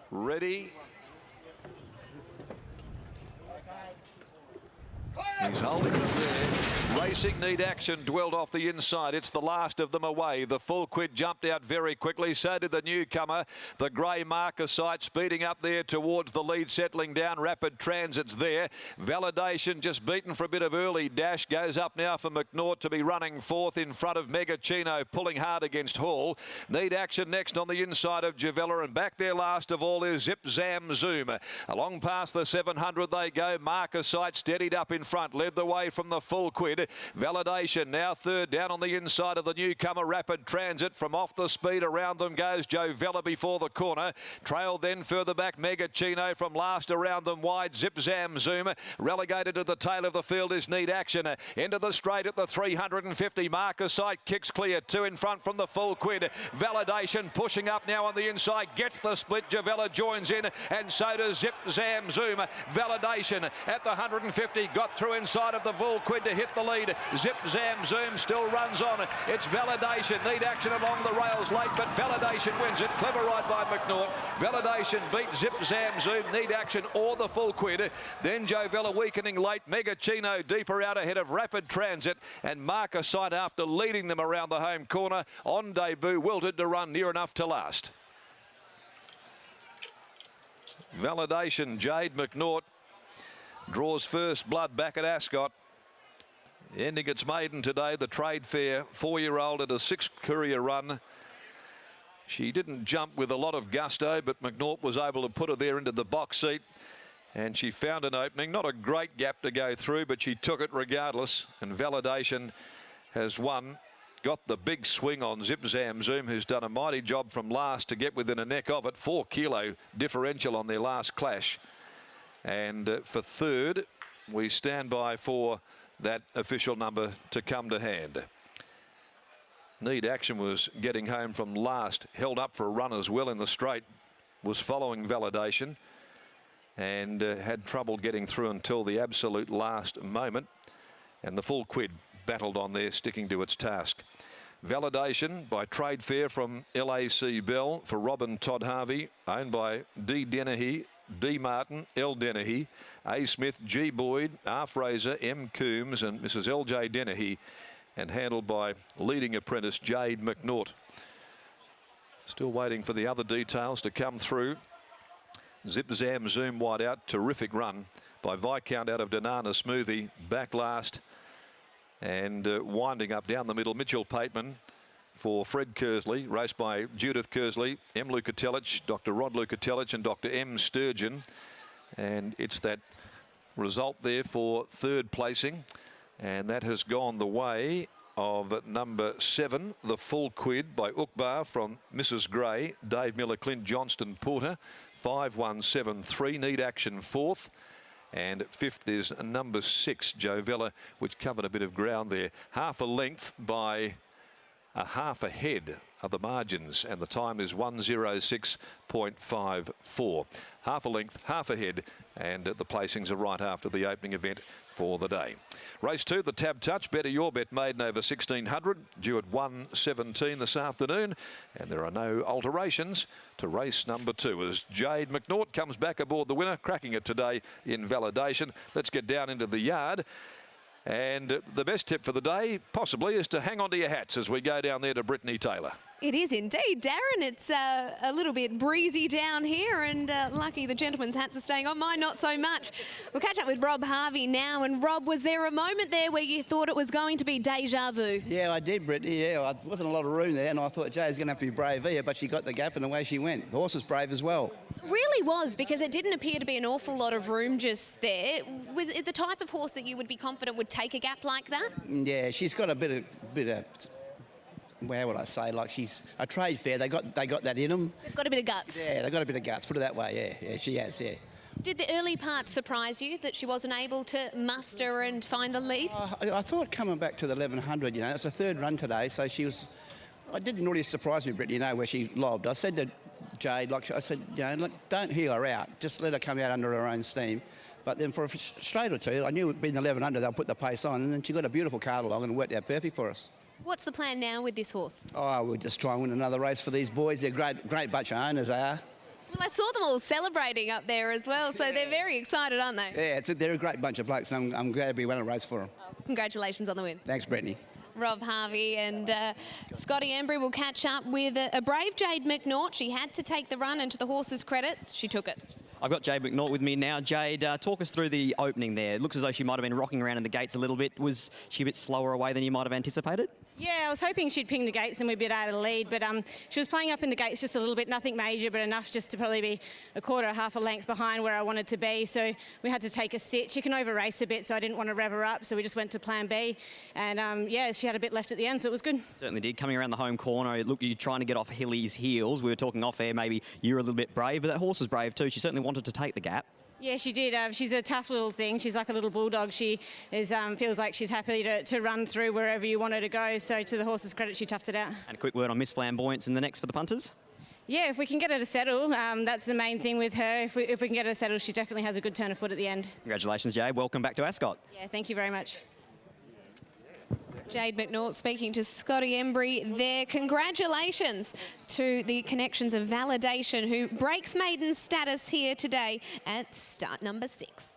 Ready. He's holding it there. Racing Need Action dwelled off the inside. It's the last of them away. The full quid jumped out very quickly. So did the newcomer. The grey marker sight speeding up there towards the lead, settling down. Rapid Transit's there. Validation just beaten for a bit of early dash. Goes up now for McNaught to be running fourth in front of Mega Chino, pulling hard against Hall. Need Action next on the inside of Javella, and back there last of all is Zip Zam Zoom. Along past the 700 they go. Marker sight steadied up in front, led the way from the full quid. Validation now third down on the inside of the newcomer. Rapid Transit from off the speed. Around them goes Jovella before the corner. Trail then further back Mega Chino from last. Around them wide Zip Zam Zoom. Relegated to the tail of the field is Need Action. Into the straight at the 350. Marker sight kicks clear. Two in front from the full quid. Validation pushing up now on the inside. Gets the split. Jovella joins in, and so does Zip Zam Zoom. Validation at the 150 got through inside of the full quid to hit the lead. Zip Zam Zoom still runs on. It's Validation. Need Action along the rails late, but Validation wins it. Clever ride by McNaught. Validation beat Zip Zam Zoom, Need Action or the full quid. Then Jovella weakening late. Mega Chino deeper out ahead of Rapid Transit, and Marker Sight after leading them around the home corner. On debut, wilted to run near enough to last. Validation, Jade McNaught draws first blood back at Ascot. Ending its maiden today, the trade fair, 4-year-old at a 6th courier run. She didn't jump with a lot of gusto, but McNaught was able to put her there into the box seat, and she found an opening. Not a great gap to go through, but she took it regardless, and Validation has won. Got the big swing on Zip Zam Zoom, who's done a mighty job from last to get within a neck of it. 4 kilo differential on their last clash. And for third, we stand by for that official number to come to hand. Need Action was getting home from last, held up for a run as well in the straight, was following Validation, and had trouble getting through until the absolute last moment. And the full quid battled on there, sticking to its task. Validation by trade fair from LAC Bell for Robin Todd Harvey, owned by D. Dennehy, D. Martin, L. Dennehy, A. Smith, G. Boyd, R. Fraser, M. Coombs and Mrs. L.J. Dennehy, and handled by leading apprentice Jade McNaught. Still waiting for the other details to come through. Zip Zam Zoom wide out, terrific run by Viscount out of Danana Smoothie, back last, and winding up down the middle, Mitchell Pateman for Fred Kersley, raced by Judith Kersley, M. Lukatelich, Dr. Rod Lukatelich and Dr. M. Sturgeon. And it's that result there for third placing. And that has gone the way of number 7, the full quid by Ukbar from Mrs. Gray, Dave Miller, Clint Johnston Porter, 5173, Need Action fourth. And fifth is number 6, Jovella, which covered a bit of ground there. Half a length by a half ahead of the margins, and the time is 1:06.54. Half a length, half ahead, and the placings are right after the opening event for the day. Race 2, the Tab Touch, Better Your Bet, maiden over 1600, due at 1:17 this afternoon, and there are no alterations to race number 2 as Jade McNaught comes back aboard the winner, cracking it today in Validation. Let's get down into the yard. And the best tip for the day, possibly, is to hang on to your hats as we go down there to Brittany Taylor. It is indeed, Darren. It's a little bit breezy down here, and lucky the gentlemen's hats are staying on. Mine, not so much. We'll catch up with Rob Harvey now. And Rob, was there a moment there where you thought it was going to be deja vu? Yeah, I did, Brittany. Yeah, there wasn't a lot of room there, and I thought Jay's going to have to be brave here, but she got the gap and away she went. The horse was brave as well. Really was, because it didn't appear to be an awful lot of room just there. Was it the type of horse that you would be confident would take a gap like that? Yeah, she's got a bit of where would I say, like she's a trade fair. They got that in them. They've got a bit of guts. Yeah, they've got a bit of guts. Put it that way. Yeah, she has. Yeah. Did the early part surprise you that she wasn't able to muster and find the lead? I thought coming back to the 1100, you know, it's a third run today, so she was. I didn't really surprise me, Brittany, you know, where she lobbed. I said to Jade, like I said, you know, look, don't heel her out. Just let her come out under her own steam. But then for a straight or two, I knew being the 1100, they'll put the pace on, and then she got a beautiful card along and worked out perfect for us. What's the plan now with this horse? Oh, we'll just try and win another race for these boys. They're great bunch of owners, they are. Well, I saw them all celebrating up there as well, so they're very excited, aren't they? Yeah, they're a great bunch of blokes, and I'm glad to be winning a race for them. Congratulations on the win. Thanks, Brittany. Rob Harvey and Scotty Embry will catch up with a brave Jade McNaught. She had to take the run, and to the horse's credit, she took it. I've got Jade McNaught with me now. Jade, talk us through the opening there. It looks as though she might have been rocking around in the gates a little bit. Was she a bit slower away than you might have anticipated? Yeah, I was hoping she'd ping the gates and we'd be able to lead, but she was playing up in the gates just a little bit, nothing major, but enough just to probably be a quarter or half a length behind where I wanted to be. So we had to take a sit. She can over-race a bit, so I didn't want to rev her up, so we just went to plan B. And yeah, she had a bit left at the end, so it was good. Certainly did. Coming around the home corner, look, you're trying to get off Hilly's heels. We were talking off air, maybe you were a little bit brave, but that horse was brave too. She certainly wanted to take the gap. Yeah, she did. She's a tough little thing. She's like a little bulldog. She is feels like she's happy to run through wherever you want her to go. So to the horse's credit, she toughed it out. And a quick word on Miss Flamboyance in the next for the punters. Yeah, if we can get her to settle, that's the main thing with her. If we can get her to settle, she definitely has a good turn of foot at the end. Congratulations, Jade. Welcome back to Ascot. Yeah, thank you very much. Jade McNaught speaking to Scotty Embry there. Congratulations to the connections of Validation, who breaks maiden status here today at start number 6.